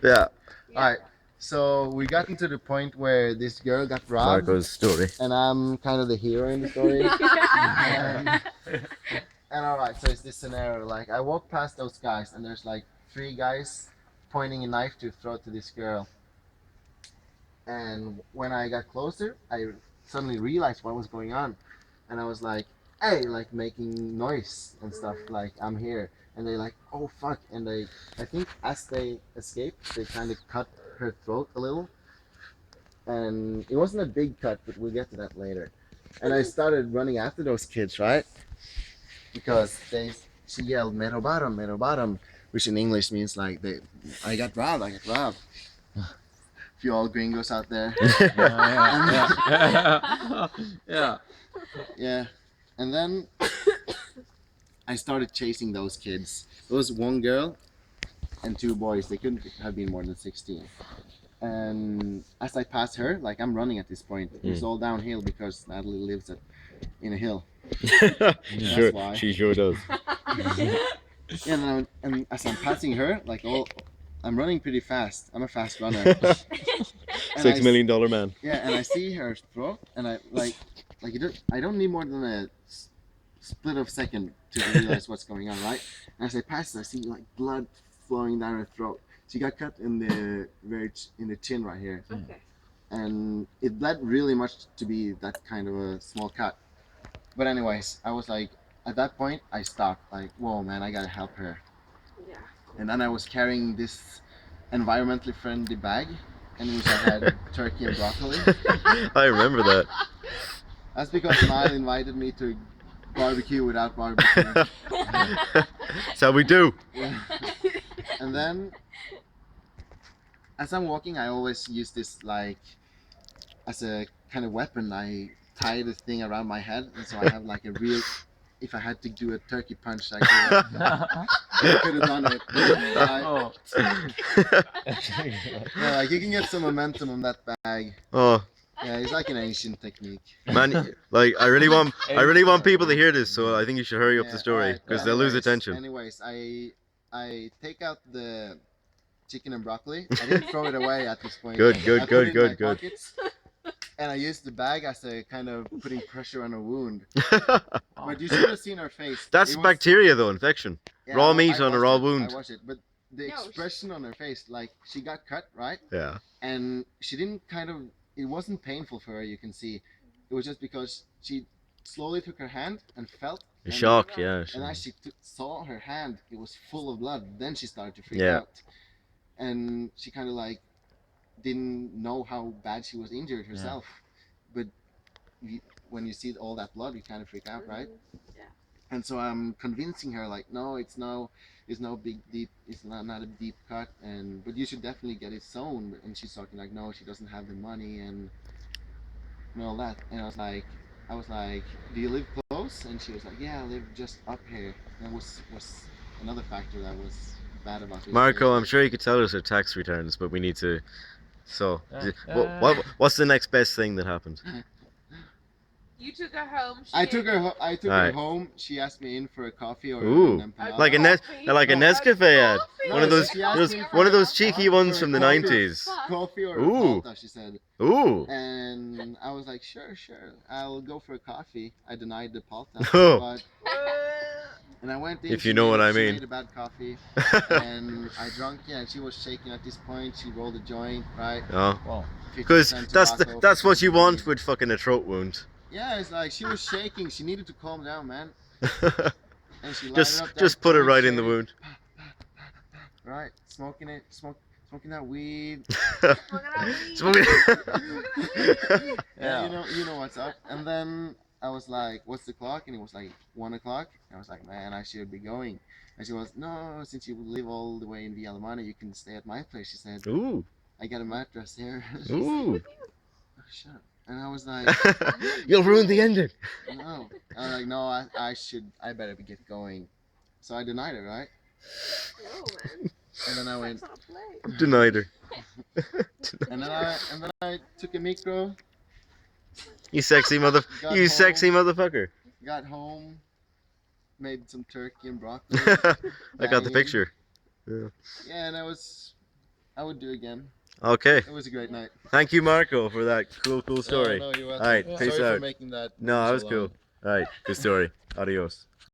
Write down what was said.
Yeah. Yeah. Alright, so we got into the point where this girl got robbed, Marco's story. and I'm kind of the hero in the story. and alright, so it's this scenario. Like, I walk past those guys, and there's like three guys pointing a knife to throw to this girl. And when I got closer, I suddenly realized what was going on. And I was like, hey, like making noise and stuff, like, I'm here. And they like, oh fuck. And I think as they escaped, they kind of cut her throat a little. And it wasn't a big cut, but we'll get to that later. And I started running after those kids, right? Because she yelled, Mero bottom, Mero bottom, which in English means like, I got robbed, I got robbed. A few old gringos out there. Yeah. Yeah. And then I started chasing those kids. There was one girl and two boys. They couldn't have been more than 16. And as I passed her, like I'm running at this point, it's all downhill because Natalie lives in a hill. Sure, why. she sure does. Yeah, and as I'm passing her, like I'm running pretty fast. I'm a fast runner. And $6 million man. Yeah, and I see her throw, and I I don't need more than a split of a second to realize what's going on, right? And as I pass, I see like blood flowing down her throat. She got cut in the chin right here. Okay. And it bled really much to be that kind of a small cut. But anyways, I was like, at that point, I stopped. Like, whoa, man, I gotta help her. Yeah. And then I was carrying this environmentally friendly bag, in which I had turkey and broccoli. I remember that. That's because Niall invited me to barbecue without barbecue. That's how we do. Yeah. And then, as I'm walking, I always use this like as a kind of weapon. I tie this thing around my head, and so I have like a real. If I had to do a turkey punch, I could have done it. Yeah, like you can get some momentum on that bag. Oh Yeah, it's like an ancient technique. man, like I really want people to hear this, so I think you should hurry up the story because they'll lose attention. Anyways, I take out the chicken and broccoli. I didn't throw it away at this point. Good. Pockets, and I used the bag as a kind of putting pressure on a wound. But you should have seen her face. That's bacteria though, infection. Yeah, Raw meat on a raw wound. I watched it, but the expression on her face, like she got cut, right? Yeah. And she didn't it wasn't painful for her, you can see. It was just because she slowly took her hand and felt. Shock, yeah. And as she saw her hand, it was full of blood. Then she started to freak out. And she kind of like didn't know how bad she was injured herself. But when you see all that blood, you kind of freak out, right? Yeah. And so I'm convincing her like, no, it's no big deep, it's not a deep cut, but you should definitely get it sewn. And she's talking like, no, she doesn't have the money and all that. And I was like, do you live close? And she was like, yeah, I live just up here. And that was another factor that was bad about this. Marco, I'm sure you could tell us her tax returns, but we need to. So, what's the next best thing that happened? You took her home. I took her home. She asked me in for a coffee or an empanada. like a Nescafe ad. One of those cheeky ones from the 90s. Coffee or a palta, she said. Ooh. And I was like, sure, I'll go for a coffee. I denied the palta. But, and I went in. If you know what I mean. She made a bad coffee. And I drank, and she was shaking at this point. She rolled a joint, right? Oh. Because that's what you want with fucking a throat wound. Yeah, it's like she was shaking. She needed to calm down, man. And she just put it right in the wound. Right, smoking that weed. Smoking. Yeah, you know what's up. And then I was like, "What's the clock?" And it was like 1 o'clock. And I was like, "Man, I should be going." And she was, "No, since you live all the way in Villa Alemana, you can stay at my place." She said, "Ooh, I got a mattress here." Ooh. Oh, shut up. And I was like, you'll ruin the ending. No. I was like, no, I better get going. So I denied her, right? Oh, man. And then I went. Denied her. And then I took a micro. You sexy motherfucker. Got home, made some turkey and broccoli. I got the picture. Yeah. Yeah, and I was I would do again. Okay. It was a great night. Thank you, Marco, for that cool story. No, you're welcome. All right, Sorry peace for out. making that. No, movie that so was long. cool. All right, good story. Adios.